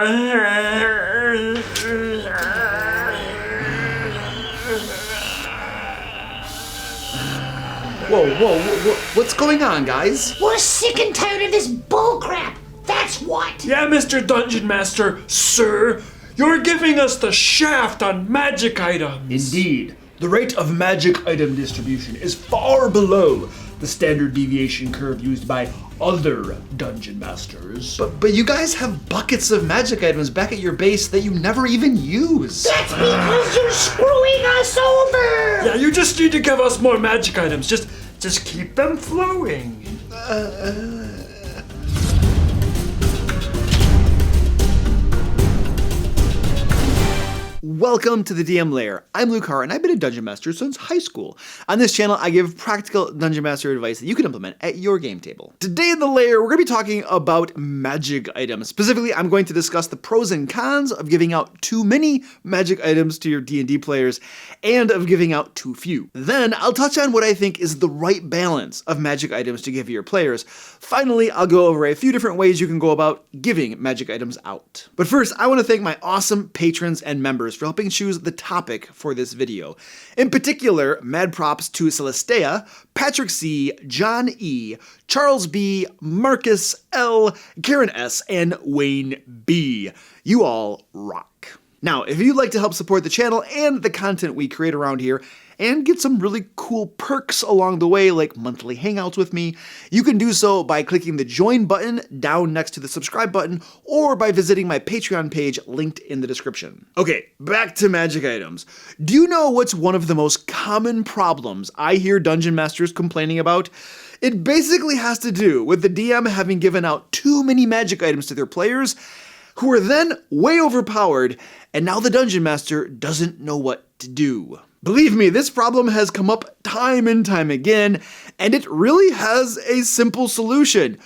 Whoa, what's going on, guys? We're sick and tired of this bullcrap. That's what. Yeah, Mr. Dungeon Master, sir. You're giving us the shaft on magic items. Indeed. The rate of magic item distribution is far below the standard deviation curve used by other dungeon masters. But you guys have buckets of magic items back at your base that you never even use. That's because you're screwing us over. Yeah, you just need to give us more magic items. Just keep them flowing. Welcome to the DM Lair. I'm Luke Hart, and I've been a Dungeon Master since high school. On this channel, I give practical Dungeon Master advice that you can implement at your game table. Today in the Lair, we're going to be talking about magic items. Specifically, I'm going to discuss the pros and cons of giving out too many magic items to your D&D players, and of giving out too few. Then, I'll touch on what I think is the right balance of magic items to give your players. Finally, I'll go over a few different ways you can go about giving magic items out. But first, I want to thank my awesome patrons and members for helping choose the topic for this video. In particular, mad props to Celestea, Patrick C, John E, Charles B, Marcus L, Karen S, and Wayne B. You all rock. Now, if you'd like to help support the channel and the content we create around here, and get some really cool perks along the way, like monthly hangouts with me, you can do so by clicking the join button down next to the subscribe button, or by visiting my Patreon page linked in the description. Okay, back to magic items. Do you know what's one of the most common problems I hear dungeon masters complaining about? It basically has to do with the DM having given out too many magic items to their players, who are then way overpowered, and now the dungeon master doesn't know what to do. Believe me, this problem has come up time and time again, and it really has a simple solution.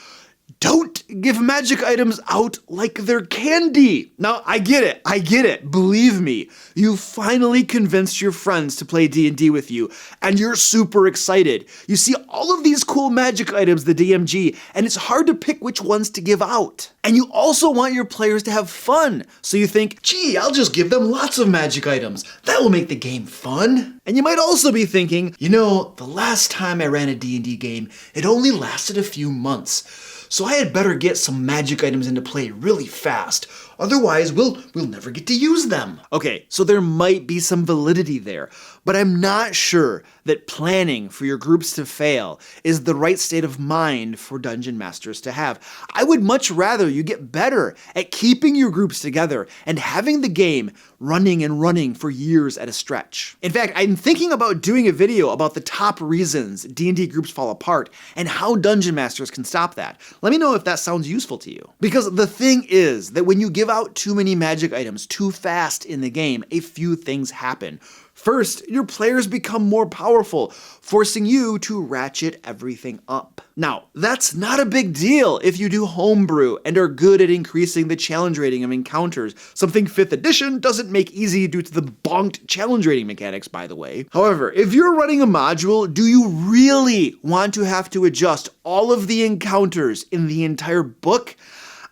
Don't give magic items out like they're candy. Now, I get it. Believe me, you finally convinced your friends to play D&D with you, and you're super excited. You see all of these cool magic items, the DMG, and it's hard to pick which ones to give out. And you also want your players to have fun, so you think, gee, I'll just give them lots of magic items. That will make the game fun. And you might also be thinking, you know, the last time I ran a D&D game, it only lasted a few months. So I had better get some magic items into play really fast. Otherwise, we'll never get to use them. Okay, so there might be some validity there, but I'm not sure that planning for your groups to fail is the right state of mind for dungeon masters to have. I would much rather you get better at keeping your groups together and having the game running for years at a stretch. In fact, I'm thinking about doing a video about the top reasons D&D groups fall apart and how dungeon masters can stop that. Let me know if that sounds useful to you. Because the thing is that when you give out too many magic items too fast in the game, a few things happen. First, your players become more powerful, forcing you to ratchet everything up. Now, that's not a big deal if you do homebrew and are good at increasing the challenge rating of encounters, something 5th edition doesn't make easy due to the bonked challenge rating mechanics, by the way. However, if you're running a module, do you really want to have to adjust all of the encounters in the entire book?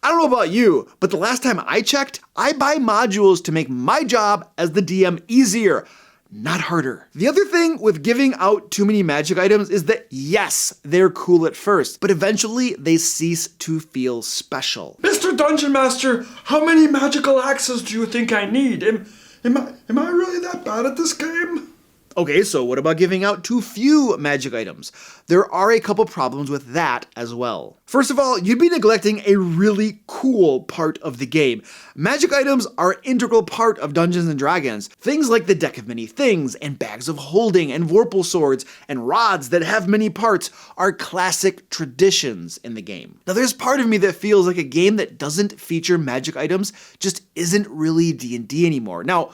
I don't know about you, but the last time I checked, I buy modules to make my job as the DM easier, not harder. The other thing with giving out too many magic items is that, yes, they're cool at first, but eventually they cease to feel special. Mr. Dungeon Master, how many magical axes do you think I need? Am I really that bad at this game? Okay, so what about giving out too few magic items? There are a couple problems with that as well. First of all, you'd be neglecting a really cool part of the game. Magic items are an integral part of Dungeons & Dragons. Things like the Deck of Many Things, and Bags of Holding, and Vorpal Swords, and rods that have many parts are classic traditions in the game. Now there's part of me that feels like a game that doesn't feature magic items just isn't really D&D anymore. Now,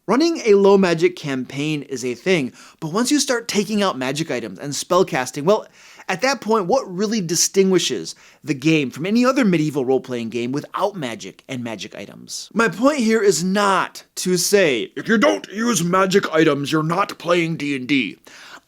running a low magic campaign is a thing, but once you start taking out magic items and spellcasting, well, at that point, what really distinguishes the game from any other medieval role-playing game without magic and magic items? My point here is not to say, if you don't use magic items, you're not playing D&D.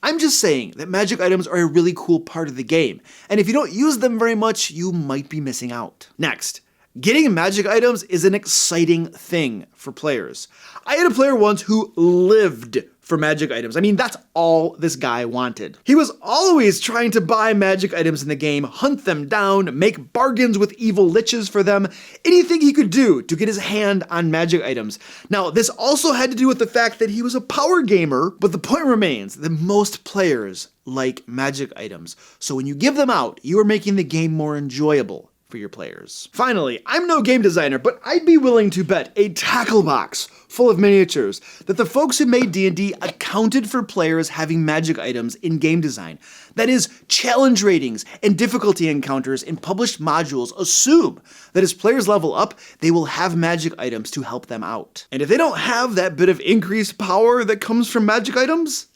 I'm just saying that magic items are a really cool part of the game, and if you don't use them very much, you might be missing out. Next, Getting magic items is an exciting thing for players. I had a player once who lived for magic items. I mean, that's all this guy wanted. He was always trying to buy magic items in the game, hunt them down, make bargains with evil liches for them, anything he could do to get his hand on magic items. Now, this also had to do with the fact that he was a power gamer, but the point remains that most players like magic items. So when you give them out, you are making the game more enjoyable for your players. Finally, I'm no game designer, but I'd be willing to bet a tackle box full of miniatures that the folks who made D&D accounted for players having magic items in game design. That is, challenge ratings and difficulty encounters in published modules assume that as players level up, they will have magic items to help them out. And if they don't have that bit of increased power that comes from magic items,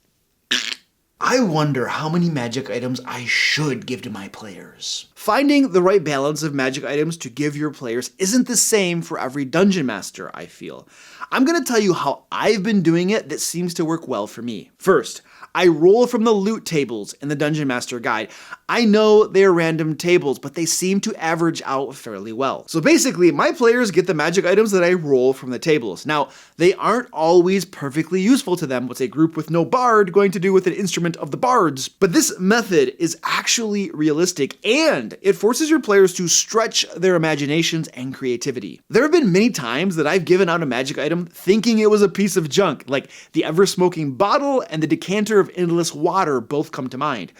I wonder how many magic items I should give to my players. Finding the right balance of magic items to give your players isn't the same for every dungeon master, I feel. I'm going to tell you how I've been doing it that seems to work well for me. First, I roll from the loot tables in the Dungeon Master Guide. I know they're random tables, but they seem to average out fairly well. So basically, my players get the magic items that I roll from the tables. Now, they aren't always perfectly useful to them. What's a group with no bard going to do with an instrument of the bards? But this method is actually realistic, and it forces your players to stretch their imaginations and creativity. There have been many times that I've given out a magic item thinking it was a piece of junk, like the ever-smoking bottle and the decanter of endless water both come to mind,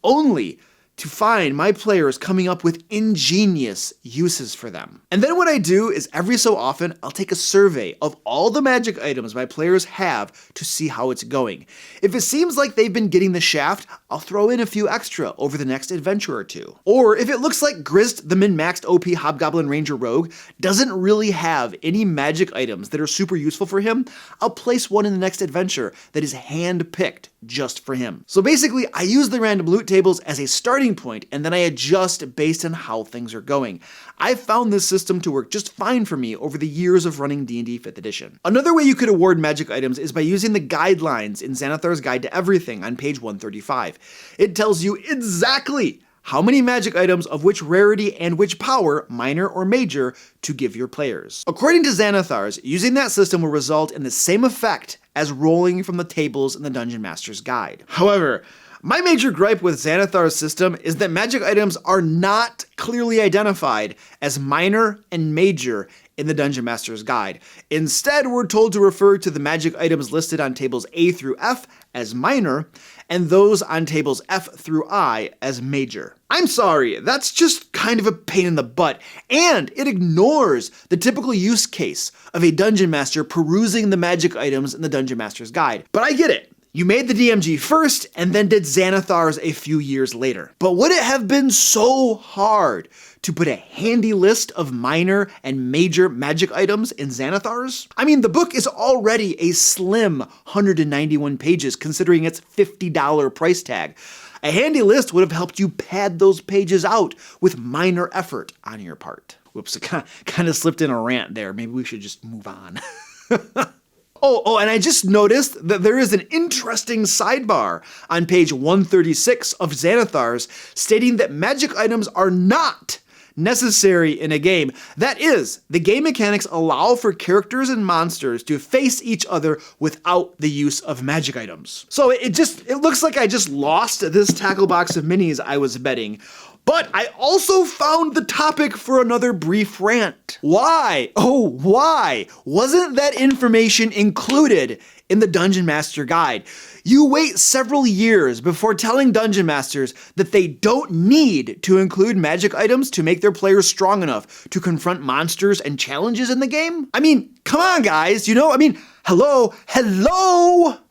only to find my players coming up with ingenious uses for them. And then what I do is every so often, I'll take a survey of all the magic items my players have to see how it's going. If it seems like they've been getting the shaft, I'll throw in a few extra over the next adventure or two. Or if it looks like Grist, the min-maxed OP Hobgoblin Ranger Rogue, doesn't really have any magic items that are super useful for him, I'll place one in the next adventure that is hand-picked just for him. So basically, I use the random loot tables as a starting point, and then I adjust based on how things are going. I've found this system to work just fine for me over the years of running D&D 5th edition. Another way you could award magic items is by using the guidelines in Xanathar's Guide to Everything on page 135. It tells you exactly how many magic items of which rarity and which power, minor or major, to give your players. According to Xanathar's, using that system will result in the same effect as rolling from the tables in the Dungeon Master's Guide. However, my major gripe with Xanathar's system is that magic items are not clearly identified as minor and major in the Dungeon Master's Guide. Instead, we're told to refer to the magic items listed on tables A through F as minor, and those on tables F through I as major. I'm sorry, that's just kind of a pain in the butt, and it ignores the typical use case of a Dungeon Master perusing the magic items in the Dungeon Master's Guide. But I get it. You made the DMG first, and then did Xanathar's a few years later. But would it have been so hard to put a handy list of minor and major magic items in Xanathar's? I mean, the book is already a slim 191 pages considering its $50 price tag. A handy list would have helped you pad those pages out with minor effort on your part. Whoops, I kind of slipped in a rant there. Maybe we should just move on. And I just noticed that there is an interesting sidebar on page 136 of Xanathar's stating that magic items are not necessary in a game. That is, the game mechanics allow for characters and monsters to face each other without the use of magic items. So it looks like I just lost this tackle box of minis I was betting. But I also found the topic for another brief rant. Why? Oh, why wasn't that information included in the Dungeon Master Guide? You wait several years before telling Dungeon Masters that they don't need to include magic items to make their players strong enough to confront monsters and challenges in the game? I mean, come on, guys, hello?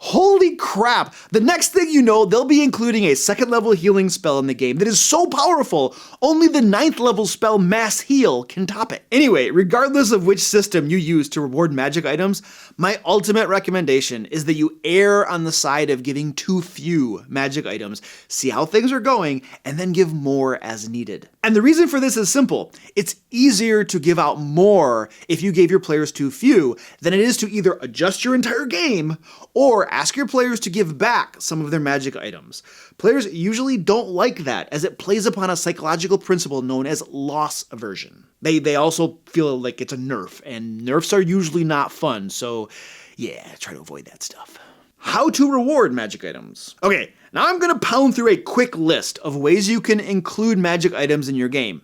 Holy crap. The next thing you know, they'll be including a 2nd level healing spell in the game that is so powerful, only the 9th level spell Mass Heal can top it. Anyway, regardless of which system you use to reward magic items, my ultimate recommendation is that you err on the side of giving too few magic items, see how things are going, and then give more as needed. And the reason for this is simple. It's easier to give out more if you gave your players too few than it is to either adjust just your entire game, or ask your players to give back some of their magic items. Players usually don't like that, as it plays upon a psychological principle known as loss aversion. They also feel like it's a nerf, and nerfs are usually not fun, so yeah, try to avoid that stuff. How to reward magic items. Okay, now I'm gonna pound through a quick list of ways you can include magic items in your game.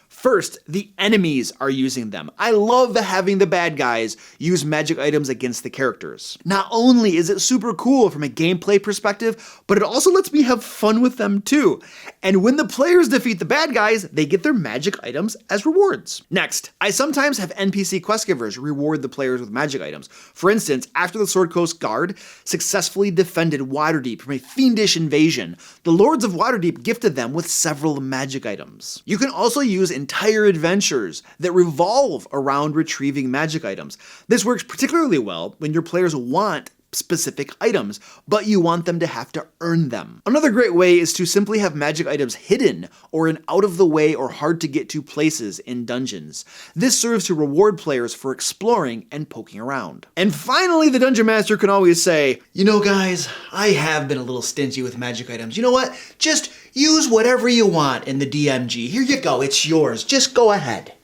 First, the enemies are using them. I love having the bad guys use magic items against the characters. Not only is it super cool from a gameplay perspective, but it also lets me have fun with them too. And when the players defeat the bad guys, they get their magic items as rewards. Next, I sometimes have NPC quest givers reward the players with magic items. For instance, after the Sword Coast Guard successfully defended Waterdeep from a fiendish invasion, the Lords of Waterdeep gifted them with several magic items. You can also use entire adventures that revolve around retrieving magic items. This works particularly well when your players want specific items, but you want them to have to earn them. Another great way is to simply have magic items hidden or in out of the way or hard to get to places in dungeons. This serves to reward players for exploring and poking around. And finally, the Dungeon Master can always say, you know guys, I have been a little stingy with magic items. You know what? Just use whatever you want in the DMG. Here you go, it's yours. Just go ahead.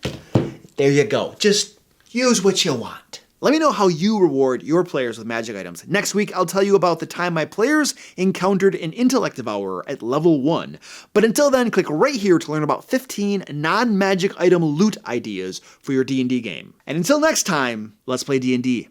There you go. Just use what you want. Let me know how you reward your players with magic items. Next week, I'll tell you about the time my players encountered an intellect devourer at level 1. But until then, click right here to learn about 15 non-magic item loot ideas for your D&D game. And until next time, let's play D&D.